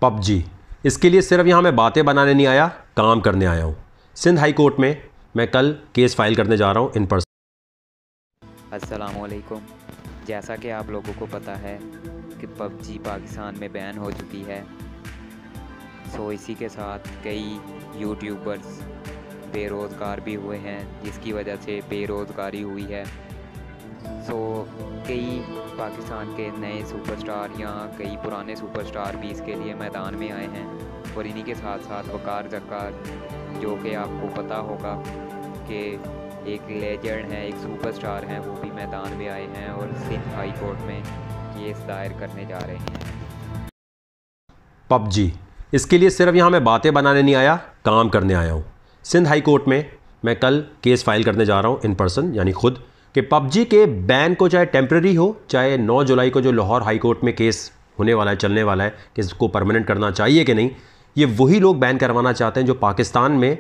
PUBG, इसके लिए सिर्फ यहाँ मैं बातें बनाने नहीं आया, काम करने आया हूँ। सिंध हाई कोर्ट में मैं कल केस फाइल करने जा रहा हूँ इन पर्सन। अस्सलामुअलैकुम। जैसा कि आप लोगों को पता है कि पबजी पाकिस्तान में बैन हो चुकी है, सो इसी के साथ कई यूट्यूबर्स बेरोज़गार भी हुए हैं, जिसकी वजह से बेरोज़गारी हुई है। सो कई पाकिस्तान के नए सुपरस्टार या कई पुराने सुपरस्टार भी इसके लिए मैदान में आए हैं, और इन्हीं के साथ साथ वकार जक्कार, जो कि आपको पता होगा कि एक लेजेंड है, एक सुपरस्टार हैं, वो भी मैदान में आए हैं और सिंध हाई कोर्ट में केस दायर करने जा रहे हैं। पबजी, इसके लिए सिर्फ यहाँ मैं बातें बनाने नहीं आया, काम करने आया हूँ। सिंध हाई कोर्ट में मैं कल केस फाइल करने जा रहा हूँ इन पर्सन, यानी खुद, कि पबजी के बैन को चाहे टेम्प्रेरी हो, चाहे 9 जुलाई को जो लाहौर हाई कोर्ट में केस होने वाला है, चलने वाला है कि इसको परमानेंट करना चाहिए कि नहीं, ये वही लोग बैन करवाना चाहते हैं जो पाकिस्तान में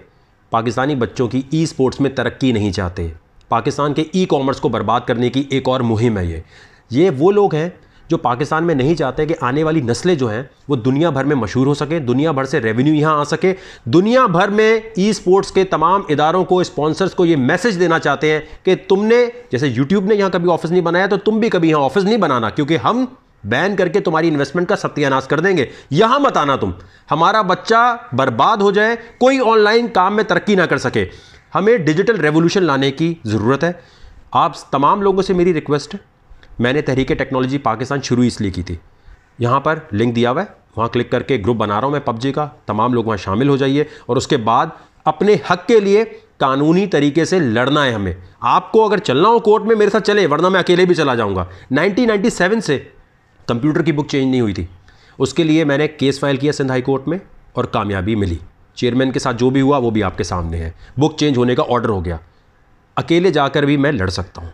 पाकिस्तानी बच्चों की ई स्पोर्ट्स में तरक्की नहीं चाहते। पाकिस्तान के ई कॉमर्स को बर्बाद करने की एक और मुहिम है ये वो लोग हैं जो पाकिस्तान में नहीं चाहते कि आने वाली नस्लें जो हैं वो दुनिया भर में मशहूर हो सकें, दुनिया भर से रेवेन्यू यहाँ आ सके। दुनिया भर में ई स्पोर्ट्स के तमाम इदारों को, स्पॉन्सर्स को ये मैसेज देना चाहते हैं कि तुमने, जैसे यूट्यूब ने यहाँ कभी ऑफिस नहीं बनाया, तो तुम भी कभी यहाँ ऑफिस नहीं बनाना, क्योंकि हम बैन करके तुम्हारी इन्वेस्टमेंट का सत्यानाश कर देंगे। यहां मत आना तुम, हमारा बच्चा बर्बाद हो जाए, कोई ऑनलाइन काम में तरक्की ना कर सके। हमें डिजिटल रेवोल्यूशन लाने की ज़रूरत है। आप तमाम लोगों से मेरी रिक्वेस्ट है, मैंने तहरीके टेक्नोलॉजी पाकिस्तान शुरू इसलिए की थी, यहाँ पर लिंक दिया हुआ है, वहाँ क्लिक करके ग्रुप बना रहा हूँ मैं पबजी का, तमाम लोग वहाँ शामिल हो जाइए और उसके बाद अपने हक के लिए कानूनी तरीके से लड़ना है हमें। आपको अगर चलना हो कोर्ट में मेरे साथ चले, वरना मैं अकेले भी चला जाऊँगा। 1997 से कंप्यूटर की बुक चेंज नहीं हुई थी, उसके लिए मैंने केस फाइल किया सिंध हाई कोर्ट में और कामयाबी मिली। चेयरमैन के साथ जो भी हुआ वो भी आपके सामने है, बुक चेंज होने का ऑर्डर हो गया। अकेले जाकर भी मैं लड़ सकता हूँ।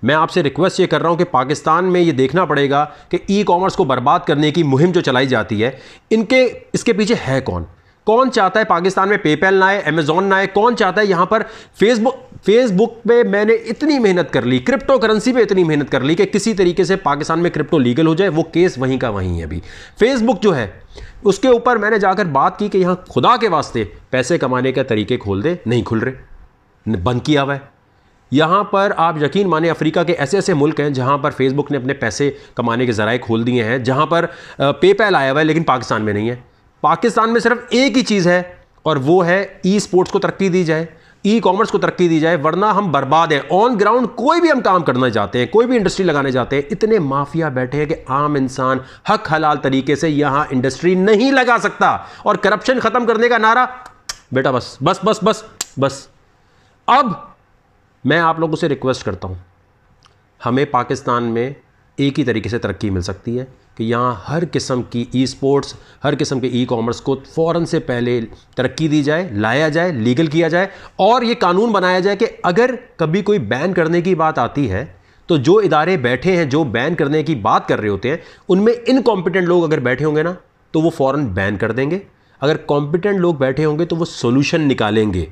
मैं आपसे रिक्वेस्ट ये कर रहा हूँ कि पाकिस्तान में ये देखना पड़ेगा कि ई कॉमर्स को बर्बाद करने की मुहिम जो चलाई जाती है, इसके पीछे है कौन? कौन चाहता है पाकिस्तान में पेपैल ना आए, अमेजॉन ना आए? कौन चाहता है यहाँ पर फेसबुक पे मैंने इतनी मेहनत कर ली, क्रिप्टो करेंसी पे इतनी मेहनत कर ली कि किसी तरीके से पाकिस्तान में क्रिप्टो लीगल हो जाए। वो केस वहीं का वहीं है। अभी फेसबुक जो है उसके ऊपर मैंने जाकर बात की कि यहाँ खुदा के वास्ते पैसे कमाने के तरीके खोल दे, नहीं खुल रहे, बंद किया हुआ है। यहाँ पर आप यकीन माने अफ्रीका के ऐसे ऐसे मुल्क हैं जहाँ पर फेसबुक ने अपने पैसे कमाने के ज़राए खोल दिए हैं, जहाँ पर पेपैल आया हुआ है, लेकिन पाकिस्तान में नहीं है। पाकिस्तान में सिर्फ एक ही चीज़ है और वो है ई स्पोर्ट्स को तरक्की दी जाए, ई कॉमर्स को तरक्की दी जाए, वरना हम बर्बाद हैं। ऑन ग्राउंड कोई भी हम काम करना चाहते हैं, कोई भी इंडस्ट्री लगाने चाहते हैं, इतने माफिया बैठे हैं कि आम इंसान हक हलाल तरीके से यहाँ इंडस्ट्री नहीं लगा सकता। और करप्शन ख़त्म करने का नारा, बेटा बस बस बस बस बस। अब मैं आप लोगों से रिक्वेस्ट करता हूँ, हमें पाकिस्तान में एक ही तरीके से तरक्की मिल सकती है कि यहाँ हर किस्म की ई स्पोर्ट्स, हर किस्म के ई कॉमर्स को फ़ौरन से पहले तरक्की दी जाए, लाया जाए, लीगल किया जाए और ये कानून बनाया जाए कि अगर कभी कोई बैन करने की बात आती है तो जो इदारे बैठे हैं, जो बैन करने की बात कर रहे होते हैं, उनमें इनकॉम्पिटेंट लोग अगर बैठे होंगे ना तो वो फ़ौरन बैन कर देंगे। अगर कॉम्पिटेंट लोग बैठे होंगे तो वो सोल्यूशन निकालेंगे।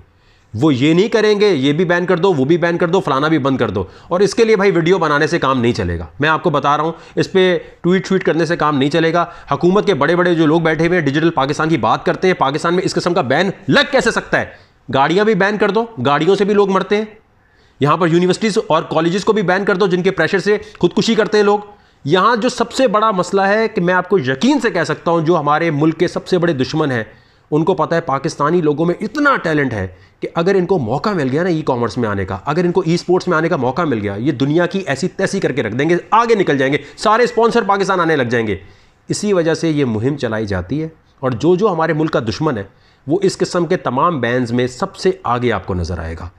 वो ये नहीं करेंगे ये भी बैन कर दो, वो भी बैन कर दो, फलाना भी बंद कर दो। और इसके लिए भाई वीडियो बनाने से काम नहीं चलेगा, मैं आपको बता रहा हूँ। इस पर ट्वीट करने से काम नहीं चलेगा। हुकूमत के बड़े बड़े जो लोग बैठे हुए हैं डिजिटल पाकिस्तान की बात करते हैं, पाकिस्तान में इस किस्म का बैन लग कैसे सकता है? गाड़ियाँ भी बैन कर दो, गाड़ियों से भी लोग मरते हैं। यहाँ पर यूनिवर्सिटीज़ और कॉलेजेस को भी बैन कर दो, जिनके प्रेशर से खुदकुशी करते हैं लोग। यहाँ जो सबसे बड़ा मसला है कि मैं आपको यकीन से कह सकता हूँ, जो हमारे मुल्क के सबसे बड़े दुश्मन हैं उनको पता है पाकिस्तानी लोगों में इतना टैलेंट है कि अगर इनको मौका मिल गया ना ई कॉमर्स में आने का, अगर इनको ई स्पोर्ट्स में आने का मौका मिल गया, ये दुनिया की ऐसी तैसी करके रख देंगे, आगे निकल जाएंगे, सारे स्पॉन्सर पाकिस्तान आने लग जाएंगे। इसी वजह से ये मुहिम चलाई जाती है। और जो हमारे मुल्क का दुश्मन है वो इस किस्म के तमाम बैन्स में सबसे आगे आपको नज़र आएगा।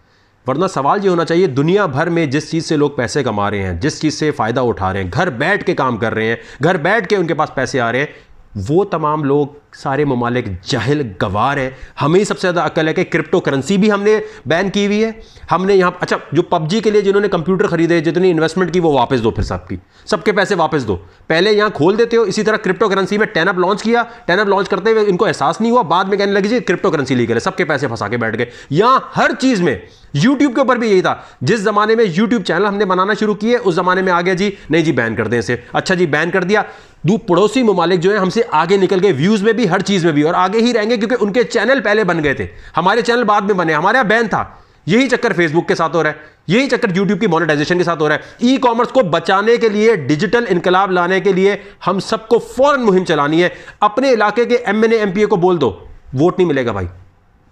वरना सवाल ये होना चाहिए, दुनिया भर में जिस चीज़ से लोग पैसे कमा रहे हैं, जिस चीज़ से फ़ायदा उठा रहे हैं, घर बैठ के काम कर रहे हैं, घर बैठ के उनके पास पैसे आ रहे हैं, वो तमाम लोग सारे ममालिक जाहिल गवार हैं। हमें ही सबसे ज़्यादा अक्ल है कि क्रिप्टो करेंसी भी हमने बैन की हुई है। हमने यहाँ, अच्छा, जो पबजी के लिए जिन्होंने कंप्यूटर खरीदे, जितनी इन्वेस्टमेंट की, वो वापस दो, फिर सबके पैसे वापस दो। पहले यहाँ खोल देते हो। इसी तरह क्रिप्टो करेंसी में टेनअप लॉन्च किया, टेनअप लॉन्च करते हुए इनको एहसास नहीं हुआ, बाद में कहने लगी जी क्रिप्टो करेंसी लीगल है, सबके पैसे फंसा के बैठ गए। यहाँ हर चीज़ में यूट्यूब के ऊपर भी यही था। जिस जमाने में यूट्यूब चैनल हमने बनाना शुरू किए उस जमाने में आ गया जी नहीं जी बैन कर दें इसे। अच्छा जी बैन कर दिया, पड़ोसी ममालिक जो है हमसे आगे निकल गए, व्यूज में भी, हर चीज में भी, और आगे ही रहेंगे क्योंकि उनके चैनल पहले बन गए थे, हमारे चैनल बाद में बने, हमारे यहां बैन था। यही चक्कर फेसबुक के साथ हो रहा है, यही चक्कर यूट्यूब की मोनेटाइजेशन के साथ हो रहा है। ई कॉमर्स को बचाने के लिए, डिजिटल इनकलाब लाने के लिए हम सबको फौरन मुहिम चलानी है। अपने इलाके के एमएनए एमपीए को बोल दो, वोट नहीं मिलेगा भाई,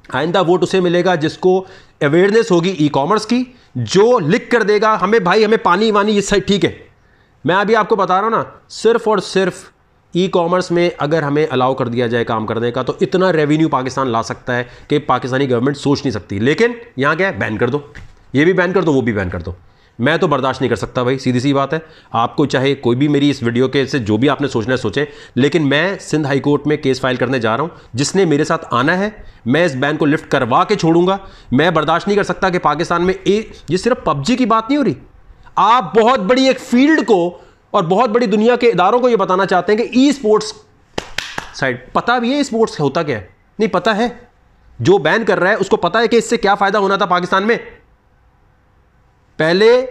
आइंदा वोट उसे मिलेगा जिसको अवेयरनेस होगी ई कॉमर्स की, जो लिख कर देगा हमें भाई हमें पानी वानी ये सही ठीक है। मैं अभी आपको बता रहा हूं ना, सिर्फ और सिर्फ ई कॉमर्स में अगर हमें अलाउ कर दिया जाए काम करने का तो इतना रेवेन्यू पाकिस्तान ला सकता है कि पाकिस्तानी गवर्नमेंट सोच नहीं सकती। लेकिन यहां क्या है, बैन कर दो, ये भी बैन कर दो, वो भी बैन कर दो। मैं तो बर्दाश्त नहीं कर सकता भाई, सीधी सी बात है। आपको चाहे कोई भी मेरी इस वीडियो के से जो भी आपने सोचना है सोचें, लेकिन मैं सिंध हाई कोर्ट में केस फाइल करने जा रहा हूं। जिसने मेरे साथ आना है मैं इस बैन को लिफ्ट करवा के छोड़ूंगा। मैं बर्दाश्त नहीं कर सकता कि पाकिस्तान में ये सिर्फ पबजी की बात नहीं हो रही, आप बहुत बड़ी एक फील्ड को और बहुत बड़ी दुनिया के इदारों को यह बताना चाहते हैं कि ई स्पोर्ट्स साइड, पता भी है स्पोर्ट्स होता क्या है? नहीं पता है। जो बैन कर रहा है उसको पता है कि इससे क्या फायदा होना था पाकिस्तान में। पहले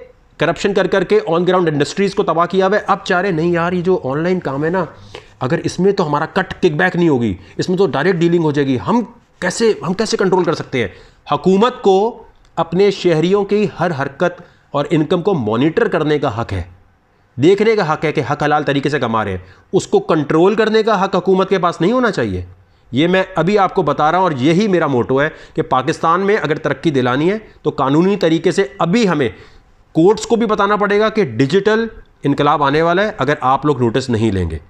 करप्शन कर करके ऑन ग्राउंड इंडस्ट्रीज को तबाह किया हुआ है, अब चाह रहे नहीं यार ये जो ऑनलाइन काम है ना, अगर इसमें तो हमारा कट किकबैक नहीं होगी, इसमें तो डायरेक्ट डीलिंग हो जाएगी, हम कैसे कंट्रोल कर सकते हैं? हुकूमत को अपने शहरियों की हर हरकत और इनकम को मॉनिटर करने का हक है, देखने का हक है कि हक हलाल तरीके से कमा रहे हैं। उसको कंट्रोल करने का हक हुकूमत के पास नहीं होना चाहिए। ये मैं अभी आपको बता रहा हूं और यही मेरा मोटो है कि पाकिस्तान में अगर तरक्की दिलानी है तो कानूनी तरीके से अभी हमें कोर्ट्स को भी बताना पड़ेगा कि डिजिटल इनकलाब आने वाला है, अगर आप लोग नोटिस नहीं लेंगे।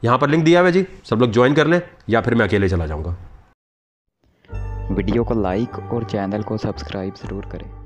यहां पर लिंक दिया हुआ है जी, सब लोग ज्वाइन कर लें या फिर मैं अकेले चला जाऊंगा। वीडियो को लाइक और चैनल को सब्सक्राइब ज़रूर करें।